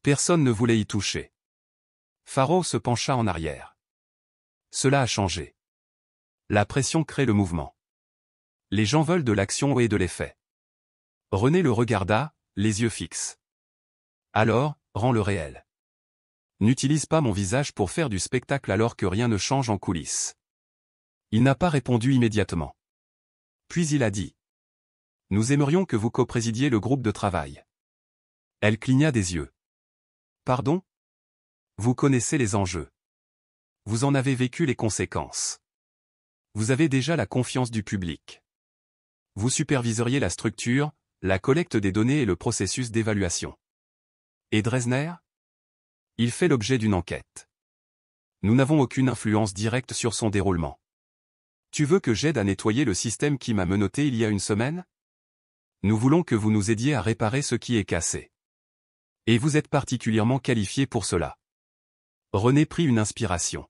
Personne ne voulait y toucher. Farrow se pencha en arrière. Cela a changé. La pression crée le mouvement. Les gens veulent de l'action et de l'effet. René le regarda, les yeux fixes. Alors, rends le réel. N'utilise pas mon visage pour faire du spectacle alors que rien ne change en coulisses. Il n'a pas répondu immédiatement. Puis il a dit. Nous aimerions que vous coprésidiez le groupe de travail. Elle cligna des yeux. Pardon ? Vous connaissez les enjeux. Vous en avez vécu les conséquences. Vous avez déjà la confiance du public. Vous superviseriez la structure, la collecte des données et le processus d'évaluation. Et Dresner ? Il fait l'objet d'une enquête. Nous n'avons aucune influence directe sur son déroulement. Tu veux que j'aide à nettoyer le système qui m'a menotté il y a une semaine ? Nous voulons que vous nous aidiez à réparer ce qui est cassé. Et vous êtes particulièrement qualifié pour cela. René prit une inspiration.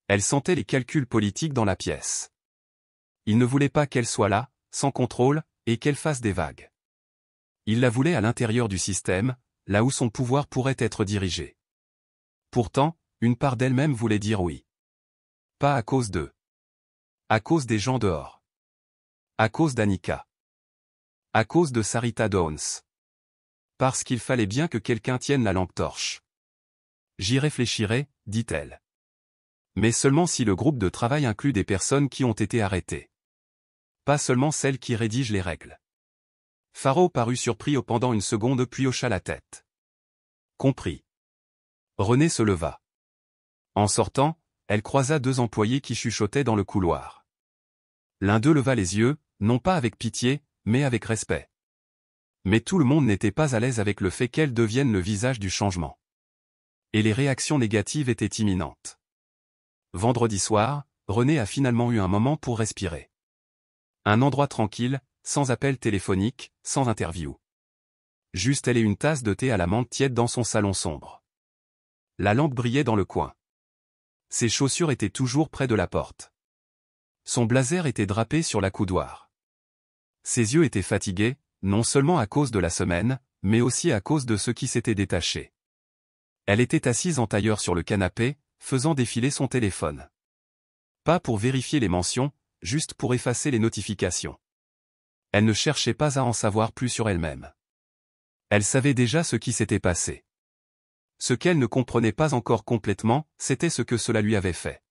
Elle sentait les calculs politiques dans la pièce. Il ne voulait pas qu'elle soit là, sans contrôle, et qu'elle fasse des vagues. Il la voulait à l'intérieur du système, là où son pouvoir pourrait être dirigé. Pourtant, une part d'elle-même voulait dire oui. Pas à cause d'eux. À cause des gens dehors. À cause d'Annika. À cause de Sarita Downs. Parce qu'il fallait bien que quelqu'un tienne la lampe torche. J'y réfléchirai, dit-elle. Mais seulement si le groupe de travail inclut des personnes qui ont été arrêtées. Pas seulement celles qui rédigent les règles. Farrow parut surpris pendant une seconde puis hocha la tête. Compris. René se leva. En sortant, elle croisa 2 employés qui chuchotaient dans le couloir. L'un d'eux leva les yeux, non pas avec pitié, mais avec respect. Mais tout le monde n'était pas à l'aise avec le fait qu'elle devienne le visage du changement. Et les réactions négatives étaient imminentes. Vendredi soir, René a finalement eu un moment pour respirer. Un endroit tranquille, sans appel téléphonique, sans interview. Juste elle et une tasse de thé à la menthe tiède dans son salon sombre. La lampe brillait dans le coin. Ses chaussures étaient toujours près de la porte. Son blazer était drapé sur l'accoudoir. Ses yeux étaient fatigués, non seulement à cause de la semaine, mais aussi à cause de ce qui s'était détaché. Elle était assise en tailleur sur le canapé, faisant défiler son téléphone. Pas pour vérifier les mentions, juste pour effacer les notifications. Elle ne cherchait pas à en savoir plus sur elle-même. Elle savait déjà ce qui s'était passé. Ce qu'elle ne comprenait pas encore complètement, c'était ce que cela lui avait fait.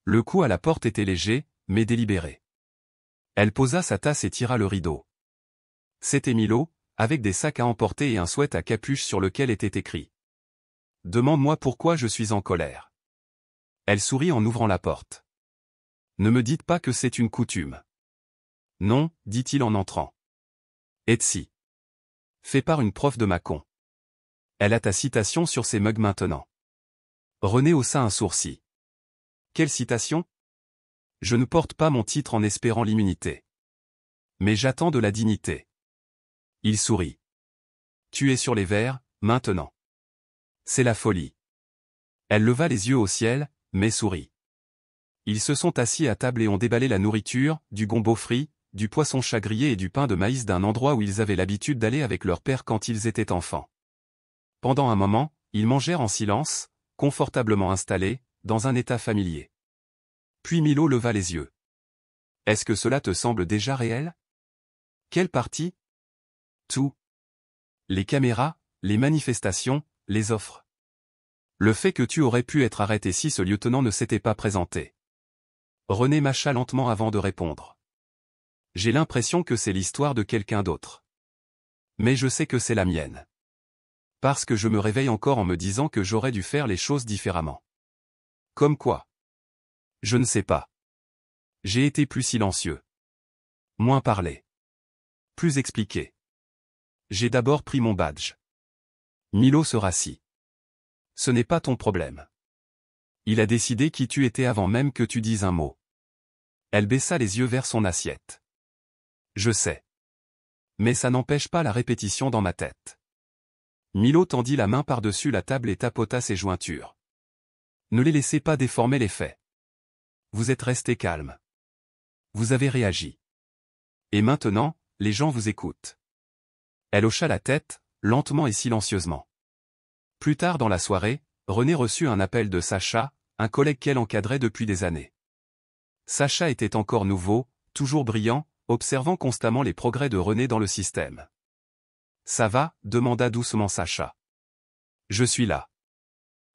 Le coup à la porte était léger, mais délibéré. Elle posa sa tasse et tira le rideau. C'était Milo, avec des sacs à emporter et un sweat à capuche sur lequel était écrit « Demande-moi pourquoi je suis en colère ». Elle sourit en ouvrant la porte. « Ne me dites pas que c'est une coutume. »« Non, dit-il en entrant. »« Etsy. Fait par une prof de Mâcon. Elle a ta citation sur ses mugs maintenant. » René haussa un sourcil. « Quelle citation ? Je ne porte pas mon titre en espérant l'immunité. Mais j'attends de la dignité. » Il sourit. « Tu es sur les verres, maintenant. C'est la folie. » Elle leva les yeux au ciel, mais sourit. Ils se sont assis à table et ont déballé la nourriture, du gombo frit, du poisson chat grillé et du pain de maïs d'un endroit où ils avaient l'habitude d'aller avec leur père quand ils étaient enfants. Pendant un moment, ils mangèrent en silence, confortablement installés, dans un état familier. Puis Milo leva les yeux. « Est-ce que cela te semble déjà réel? » « Quelle partie? » « Tout. Les caméras, les manifestations, les offres. Le fait que tu aurais pu être arrêté si ce lieutenant ne s'était pas présenté. » René mâcha lentement avant de répondre. « J'ai l'impression que c'est l'histoire de quelqu'un d'autre. Mais je sais que c'est la mienne. Parce que je me réveille encore en me disant que j'aurais dû faire les choses différemment. » « Comme quoi? » « Je ne sais pas. J'ai été plus silencieux. Moins parlé. Plus expliqué. J'ai d'abord pris mon badge. » Milo se rassit. « Ce n'est pas ton problème. Il a décidé qui tu étais avant même que tu dises un mot. » Elle baissa les yeux vers son assiette. « Je sais. Mais ça n'empêche pas la répétition dans ma tête. » Milo tendit la main par-dessus la table et tapota ses jointures. « Ne les laissez pas déformer les faits. Vous êtes resté calme. Vous avez réagi. Et maintenant, les gens vous écoutent. » Elle hocha la tête, lentement et silencieusement. Plus tard dans la soirée, René reçut un appel de Sacha, un collègue qu'elle encadrait depuis des années. Sacha était encore nouveau, toujours brillant, observant constamment les progrès de René dans le système. « Ça va ?» demanda doucement Sacha. « Je suis là.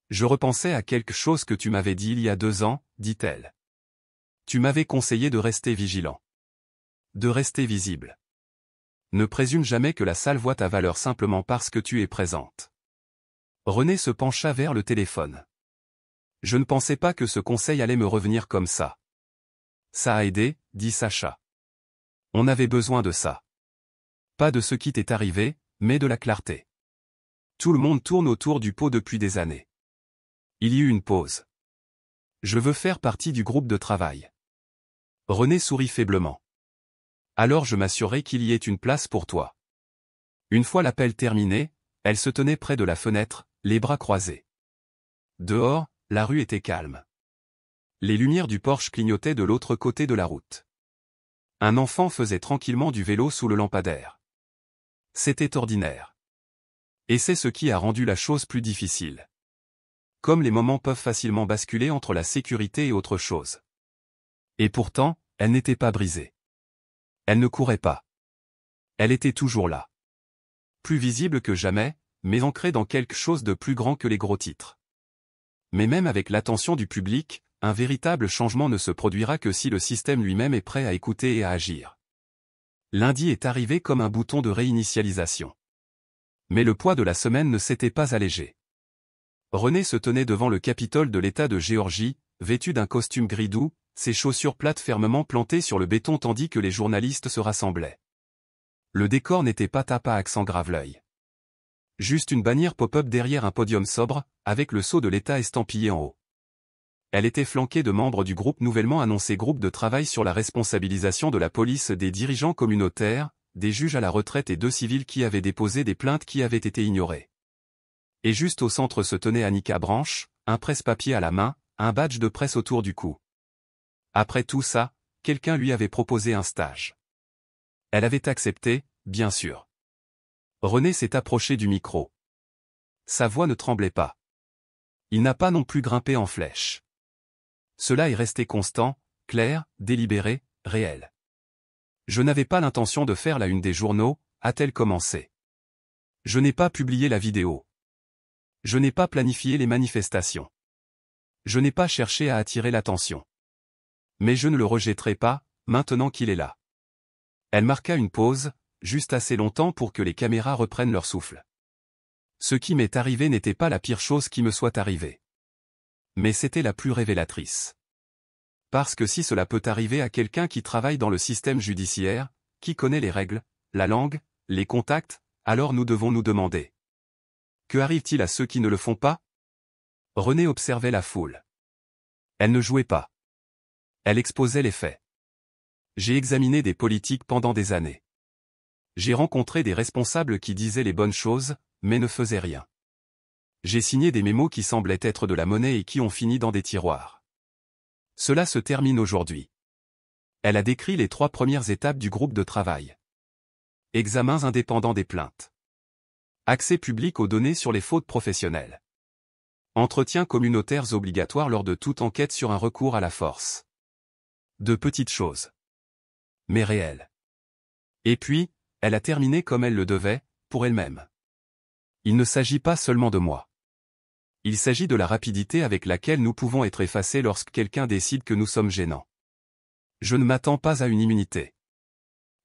Je repensais à quelque chose que tu m'avais dit il y a 2 ans, dit-elle. Tu m'avais conseillé de rester vigilant. De rester visible. Ne présume jamais que la salle voit ta valeur simplement parce que tu es présente. » René se pencha vers le téléphone. « Je ne pensais pas que ce conseil allait me revenir comme ça. »« Ça a aidé, » dit Sacha. « On avait besoin de ça. Pas de ce qui t'est arrivé, mais de la clarté. Tout le monde tourne autour du pot depuis des années. Il y eut une pause. Je veux faire partie du groupe de travail. » René sourit faiblement. « Alors je m'assurerai qu'il y ait une place pour toi. » Une fois l'appel terminé, elle se tenait près de la fenêtre, les bras croisés. Dehors, la rue était calme. Les lumières du porche clignotaient de l'autre côté de la route. Un enfant faisait tranquillement du vélo sous le lampadaire. C'était ordinaire. Et c'est ce qui a rendu la chose plus difficile. Comme les moments peuvent facilement basculer entre la sécurité et autre chose. Et pourtant, elle n'était pas brisée. Elle ne courait pas. Elle était toujours là. Plus visible que jamais, mais ancrée dans quelque chose de plus grand que les gros titres. Mais même avec l'attention du public, un véritable changement ne se produira que si le système lui-même est prêt à écouter et à agir. Lundi est arrivé comme un bouton de réinitialisation. Mais le poids de la semaine ne s'était pas allégé. René se tenait devant le Capitole de l'État de Géorgie, vêtu d'un costume gris doux, ses chaussures plates fermement plantées sur le béton tandis que les journalistes se rassemblaient. Le décor n'était pas tapé à accent grave l'œil. Juste une bannière pop-up derrière un podium sobre, avec le sceau de l'État estampillé en haut. Elle était flanquée de membres du groupe nouvellement annoncé groupe de travail sur la responsabilisation de la police des dirigeants communautaires, des juges à la retraite et 2 civils qui avaient déposé des plaintes qui avaient été ignorées. Et juste au centre se tenait Annika Branch, un presse-papier à la main, un badge de presse autour du cou. Après tout ça, quelqu'un lui avait proposé un stage. Elle avait accepté, bien sûr. René s'est approché du micro. Sa voix ne tremblait pas. Il n'a pas non plus grimpé en flèche. Cela est resté constant, clair, délibéré, réel. Je n'avais pas l'intention de faire la une des journaux, a-t-elle commencé. Je n'ai pas publié la vidéo. Je n'ai pas planifié les manifestations. Je n'ai pas cherché à attirer l'attention. Mais je ne le rejetterai pas, maintenant qu'il est là. Elle marqua une pause, juste assez longtemps pour que les caméras reprennent leur souffle. Ce qui m'est arrivé n'était pas la pire chose qui me soit arrivée. Mais c'était la plus révélatrice. Parce que si cela peut arriver à quelqu'un qui travaille dans le système judiciaire, qui connaît les règles, la langue, les contacts, alors nous devons nous demander. Que arrive-t-il à ceux qui ne le font pas? René observait la foule. Elle ne jouait pas. Elle exposait les faits. J'ai examiné des politiques pendant des années. J'ai rencontré des responsables qui disaient les bonnes choses, mais ne faisaient rien. J'ai signé des mémos qui semblaient être de la monnaie et qui ont fini dans des tiroirs. Cela se termine aujourd'hui. Elle a décrit les 3 premières étapes du groupe de travail. Examens indépendants des plaintes. Accès public aux données sur les fautes professionnelles. Entretiens communautaires obligatoires lors de toute enquête sur un recours à la force. De petites choses. Mais réelles. Et puis, elle a terminé comme elle le devait, pour elle-même. Il ne s'agit pas seulement de moi. Il s'agit de la rapidité avec laquelle nous pouvons être effacés lorsque quelqu'un décide que nous sommes gênants. Je ne m'attends pas à une immunité.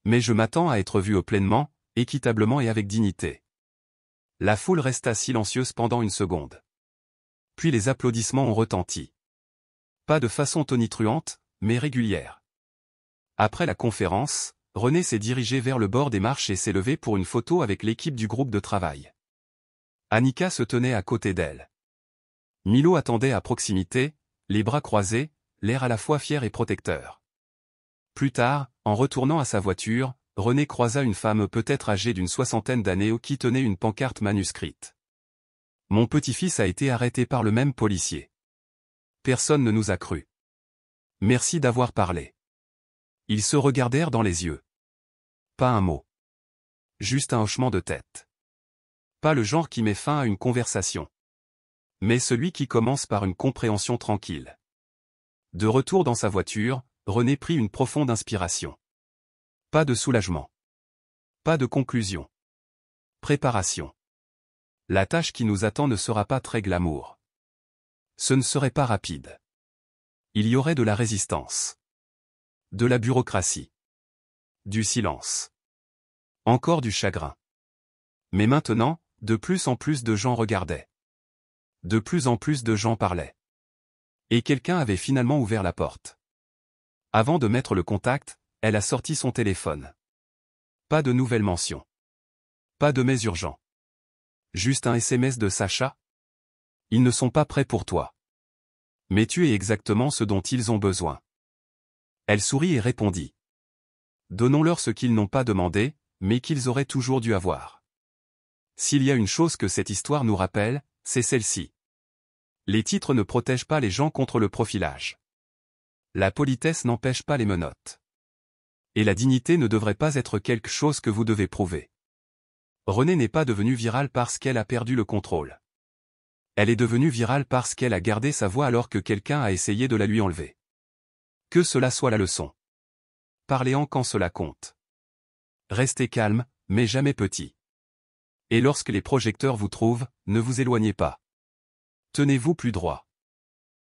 Mais je m'attends à être vu pleinement, équitablement et avec dignité. La foule resta silencieuse pendant une seconde. Puis les applaudissements ont retenti. Pas de façon tonitruante, mais régulière. Après la conférence, René s'est dirigé vers le bord des marches et s'est levé pour une photo avec l'équipe du groupe de travail. Annika se tenait à côté d'elle. Milo attendait à proximité, les bras croisés, l'air à la fois fier et protecteur. Plus tard, en retournant à sa voiture, René croisa une femme peut-être âgée d'une soixantaine d'années qui tenait une pancarte manuscrite. « Mon petit-fils a été arrêté par le même policier. Personne ne nous a cru. Merci d'avoir parlé. » Ils se regardèrent dans les yeux. Pas un mot. Juste un hochement de tête. Pas le genre qui met fin à une conversation. Mais celui qui commence par une compréhension tranquille. De retour dans sa voiture, René prit une profonde inspiration. Pas de soulagement. Pas de conclusion. Préparation. La tâche qui nous attend ne sera pas très glamour. Ce ne serait pas rapide. Il y aurait de la résistance. De la bureaucratie. Du silence. Encore du chagrin. Mais maintenant, de plus en plus de gens regardaient. De plus en plus de gens parlaient. Et quelqu'un avait finalement ouvert la porte. Avant de mettre le contact, elle a sorti son téléphone. Pas de nouvelles mentions. Pas de mails urgents. Juste un SMS de Sacha. Ils ne sont pas prêts pour toi. Mais tu es exactement ce dont ils ont besoin. Elle sourit et répondit. Donnons-leur ce qu'ils n'ont pas demandé, mais qu'ils auraient toujours dû avoir. S'il y a une chose que cette histoire nous rappelle, c'est celle-ci. Les titres ne protègent pas les gens contre le profilage. La politesse n'empêche pas les menottes. Et la dignité ne devrait pas être quelque chose que vous devez prouver. René n'est pas devenue virale parce qu'elle a perdu le contrôle. Elle est devenue virale parce qu'elle a gardé sa voix alors que quelqu'un a essayé de la lui enlever. Que cela soit la leçon. Parlez-en quand cela compte. Restez calme, mais jamais petit. Et lorsque les projecteurs vous trouvent, ne vous éloignez pas. Tenez-vous plus droit.